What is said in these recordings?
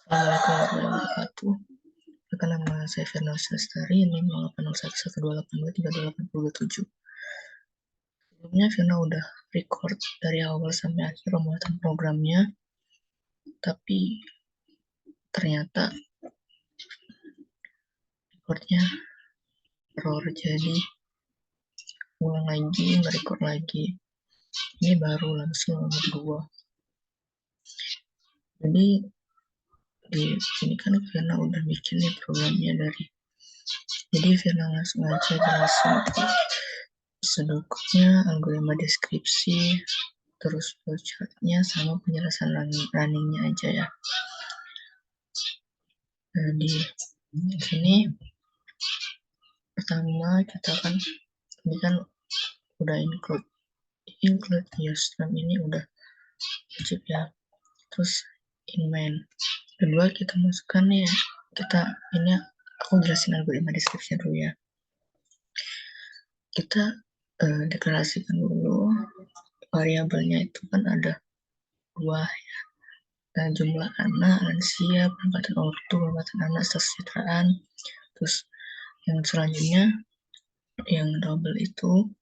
Assalamualaikum warahmatullahi wabarakatuh. Perkenalkan nama saya Firdaus Lestari, NIM 080112823287. Sebelumnya Firna udah record dari awal sampai akhir pembuatan programnya, tapi ternyata recordnya error, jadi ulang lagi, nge-record lagi. Ini baru langsung nomor 2. Jadi di sini kan Firna udah bikin nih programnya jadi Firna langsung aja jelasin seduknya, algoritma deskripsi, terus flowchartnya sama penjelasan runningnya aja ya. Nah, di sini pertama kita kan ini kan udah include Ustream ini udah wajib ya. Terus in main kedua kita masukkan ya, ini aku jelasin algoritma deskripsi dulu ya. Kita deklarasikan dulu variabelnya, itu kan ada 2 ya. Nah, jumlah anak, lansia, pendapatan ortu, pendapatan anak, kesejahteraan. Terus yang selanjutnya yang double itu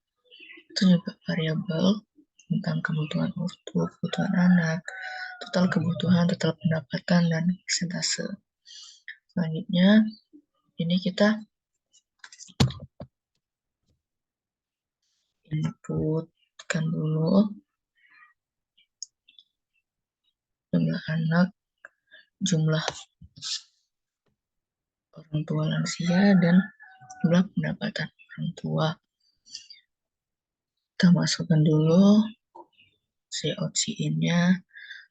juga variabel tentang kebutuhan ortu, kebutuhan anak, total kebutuhan, total pendapatan, dan persentase. Selanjutnya ini kita inputkan dulu jumlah anak, jumlah orang tua lansia, dan jumlah pendapatan orang tua. Kita masukkan dulu cout in-nya.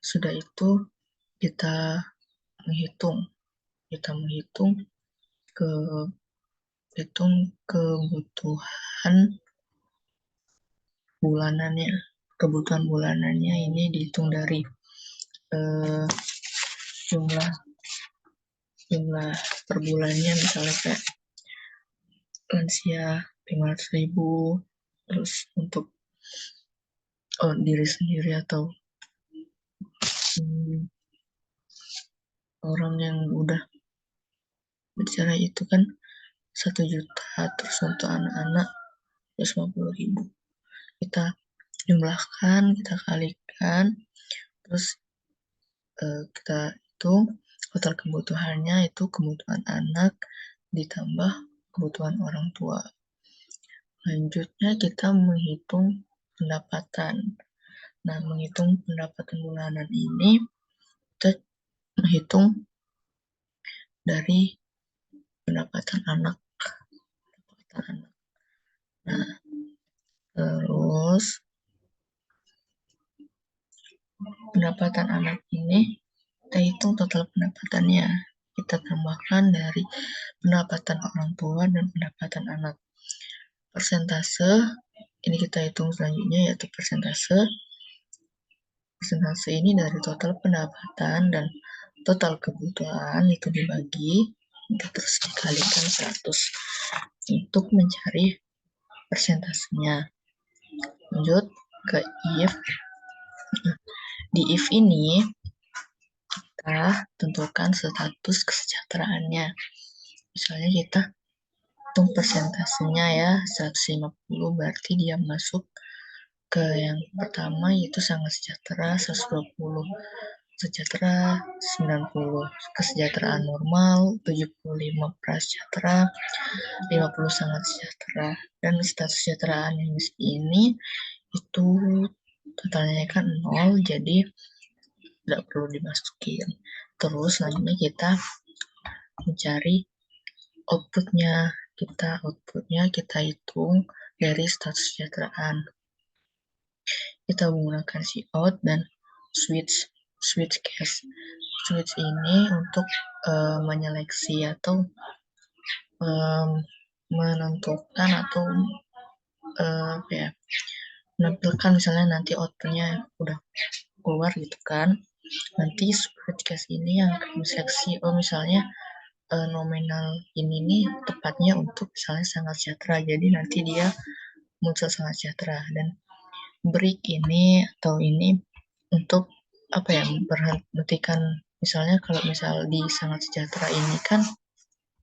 Sudah itu kita menghitung kebutuhan bulanannya. Kebutuhan bulanannya ini dihitung dari jumlah per bulannya, misalnya kayak lansia 500.000, terus untuk diri sendiri atau orang yang udah bicara itu kan 1 juta, terus untuk anak-anak 150.000. Kita jumlahkan, kita kalikan, terus kita hitung total kebutuhannya, itu kebutuhan anak ditambah kebutuhan orang tua. Lanjutnya kita menghitung pendapatan. Nah, menghitung pendapatan bulanan ini kita menghitung dari pendapatan anak. Nah, terus pendapatan anak ini kita hitung total pendapatannya. Kita tambahkan dari pendapatan orang tua dan pendapatan anak. Persentase ini kita hitung selanjutnya, yaitu persentase ini dari total pendapatan dan total kebutuhan itu dibagi, terus dikalikan 100 untuk mencari persentasenya. Lanjut ke if. Di if ini kita tentukan status kesejahteraannya. Misalnya kita hitung persentasenya ya, 150, berarti dia masuk ke yang pertama, yaitu sangat sejahtera 120, sejahtera 90, kesejahteraan normal 75, prasejahtera 50, sangat sejahtera. Dan status kesejahteraan yang ini itu totalnya kan 0, jadi tidak perlu dimasukin. Terus selanjutnya kita mencari outputnya. Kita hitung dari status kesejahteraan. Kita menggunakan cout dan switch case. Switch ini untuk menyeleksi atau menentukan atau menampilkan, misalnya nanti outputnya udah keluar gitu kan, nanti switch case ini yang akan seleksi, misalnya nominal ini nih tepatnya untuk misalnya sangat sejahtera, jadi nanti dia muncul sangat sejahtera. Dan break ini atau ini untuk memberhentikan Misalnya kalau di sangat sejahtera ini kan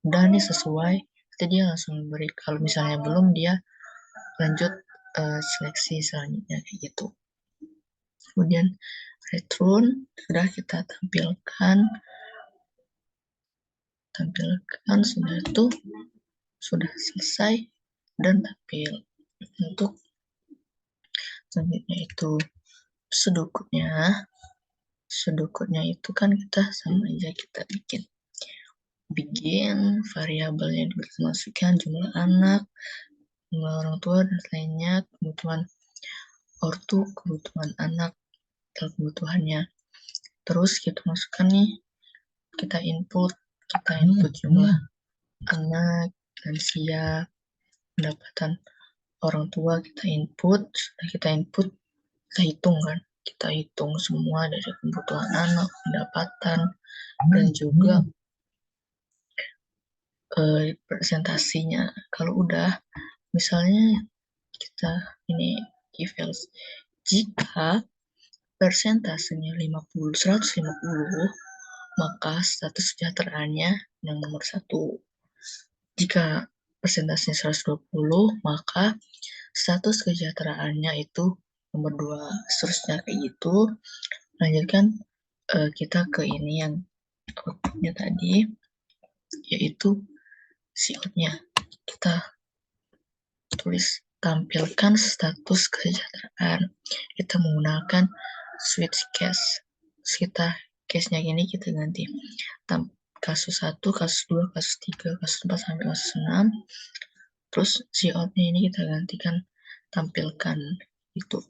udah nih sesuai, nanti dia langsung beri. Kalau misalnya belum, dia lanjut seleksi selanjutnya kayak gitu. Kemudian return sudah kita tampilkan sudah itu sudah selesai dan tampil. Untuk selanjutnya itu sedukutnya itu kan kita sama aja, kita bikin variabelnya dimasukkan jumlah anak, jumlah orang tua dan lainnya, kebutuhan ortu, kebutuhan anak dan kebutuhannya. Terus kita masukkan nih, kita input jumlah anak, lansia, pendapatan orang tua, kita input, kita hitung kan, kita hitung semua dari kebutuhan anak, pendapatan, dan juga presentasinya. Kalau udah, misalnya kita ini if else, jika persentasenya 150, maka status sejahteraannya yang nomor 1. Jika persentasenya 120, maka status kesejahteraannya itu nomor 2. Seterusnya kayak gitu. Lanjutkan kita ke ini yang outputnya tadi, yaitu outnya. Kita tulis tampilkan status kesejahteraan. Kita menggunakan switch case. Case-nya ini kita ganti kasus 1, kasus 2, kasus 3, kasus 4 sampai kasus 6. Terus out-nya ini kita gantikan tampilkan itu.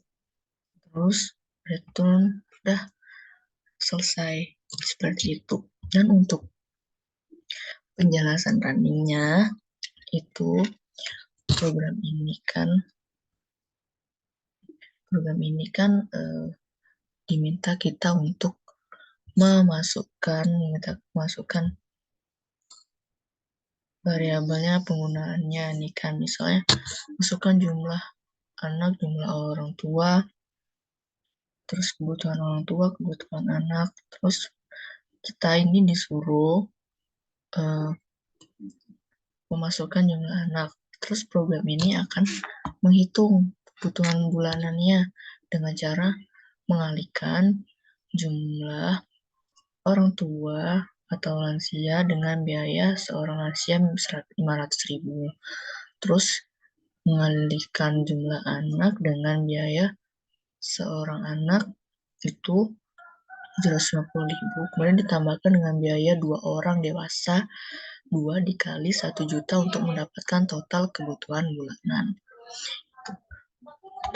Terus return, udah selesai seperti itu. Dan untuk penjelasan runningnya itu program ini kan diminta kita untuk memasukkan variabelnya, penggunaannya nih kan, misalnya masukkan jumlah anak, jumlah orang tua, terus kebutuhan orang tua, kebutuhan anak, terus kita ini disuruh memasukkan jumlah anak. Terus program ini akan menghitung kebutuhan bulanannya dengan cara mengalihkan jumlah orang tua atau lansia dengan biaya seorang lansia 500.000. Terus mengalihkan jumlah anak dengan biaya seorang anak itu 750.000. Kemudian ditambahkan dengan biaya 2 orang dewasa 2 dikali 1 juta untuk mendapatkan total kebutuhan bulanan.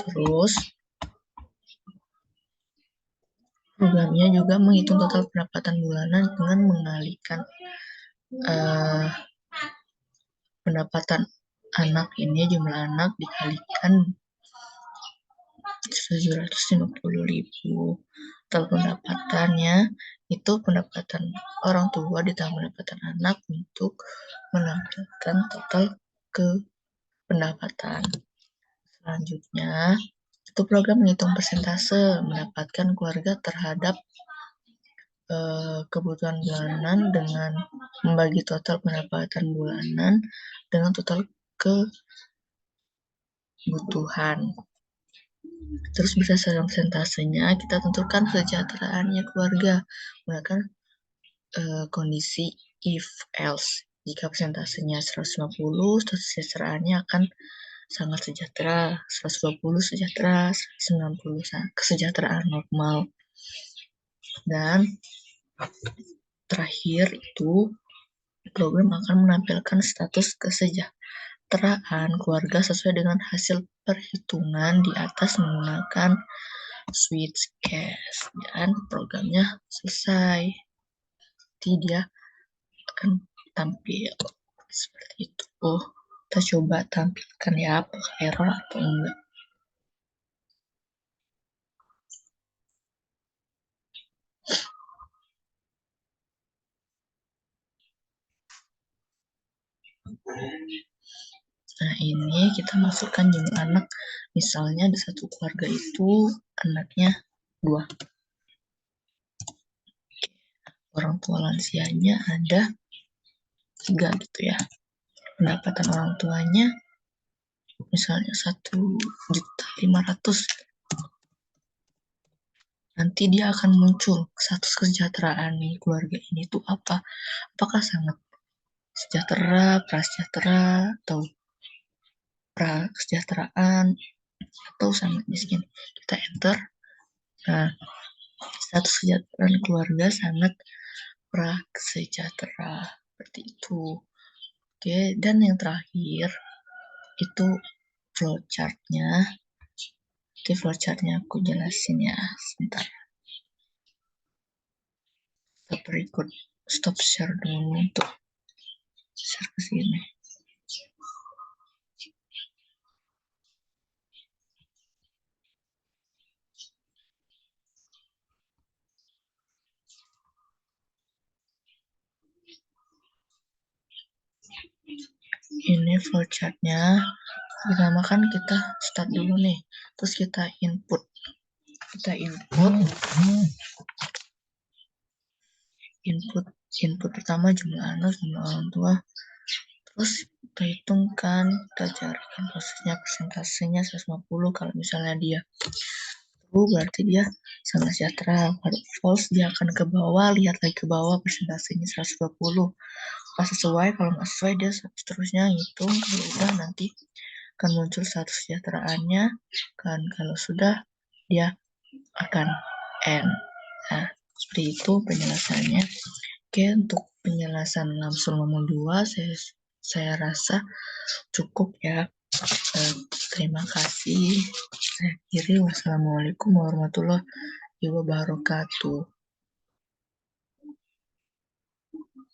Terus programnya juga menghitung total pendapatan bulanan dengan mengalihkan pendapatan anak ini, jumlah anak dikalikan 750.000. Total pendapatannya itu pendapatan orang tua ditambah pendapatan anak untuk menampilkan total ke pendapatan. Selanjutnya, itu program menghitung persentase mendapatkan keluarga terhadap kebutuhan bulanan dengan membagi total pendapatan bulanan dengan total kebutuhan. Terus berdasarkan persentasenya, kita tentukan kesejahteraannya keluarga menggunakan kondisi if else. Jika persentasenya 150, kesejahteraannya akan sangat sejahtera, 120 sejahtera, 90 kesejahteraan normal. Dan terakhir itu program akan menampilkan status kesejahteraan keluarga sesuai dengan hasil perhitungan di atas menggunakan switch case, dan programnya selesai. Jadi dia akan tampil seperti itu. Kita coba tampilkan ya, apakah error atau enggak. Nah, ini kita masukkan jumlah anak. Misalnya di satu keluarga itu anaknya 2. orang tua lansianya ada 3 gitu ya. Pendapatan orang tuanya misalnya 1.500.000, nanti dia akan muncul status kesejahteraan nih keluarga ini tuh apa? Apakah sangat sejahtera, prasejahtera, atau praksejahteraan, atau sangat miskin? Kita enter. Nah, status kesejahteraan keluarga sangat prasejahtera seperti itu. Oke, dan yang terakhir itu flowchartnya. Oke, flowchartnya aku jelasin ya sebentar. Stop record, stop share dulu untuk share ke sini. Ini flowchartnya. Pertama kan kita start dulu nih, terus kita input input pertama jumlah anak, jumlah orang tua, terus kita hitungkan, kita carikan prosesnya, persentasenya 150. Kalau misalnya dia true berarti dia sangat sejahtera, kalau false dia akan ke bawah, lihat lagi ke bawah, persentasenya 120. Kalau sesuai, kalau nggak sesuai dia seterusnya hitung. Kalau udah nanti akan muncul status kesejahteraannya kan, kalau sudah dia akan end. Nah, seperti itu penjelasannya. Oke, untuk penjelasan langsung nomor 2 saya rasa cukup ya. Terima kasih. Saya akhiri. Wassalamualaikum warahmatullahi wabarakatuh.